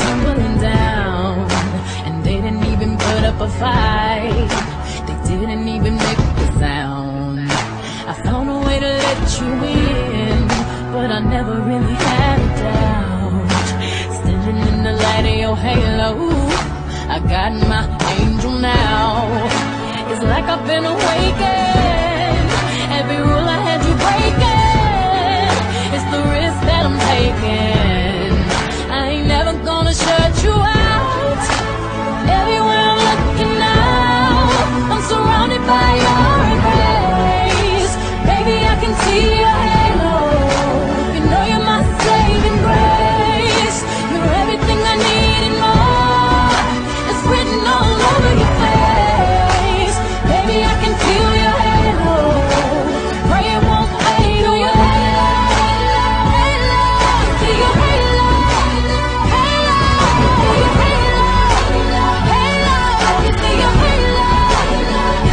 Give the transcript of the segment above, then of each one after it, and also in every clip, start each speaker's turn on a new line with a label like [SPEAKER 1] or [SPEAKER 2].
[SPEAKER 1] tumbling down, and they didn't even put up a fight. They didn't even make a sound. I found a way to let you in, but I never really had a doubt. Standing in the light of your halo, I got my angel now. It's like I've been awakened. Every rule I had you breaking, it's the risk that I'm taking. I ain't never gonna shut you out. Everywhere I'm looking now, I'm surrounded by your grace. Baby, I can see your halo. You know you're my saving grace. You're everything I need and more. It's written all over your face. Baby, I can feel your halo. Pray it won't fade away. See your halo, halo, see your halo, halo, see your halo,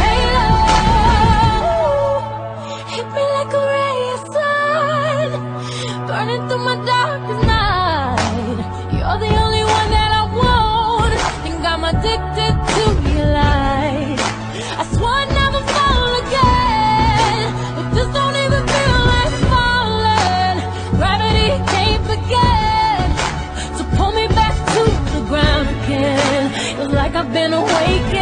[SPEAKER 1] halo. Hit me like a ray of sun, burning through my darkest night. You're the only one that I want, think I'm addicted to your light. I swore I'd never fall again, but this don't even feel like falling. Gravity can't begin to pull me back to the ground again. It's like I've been awakened.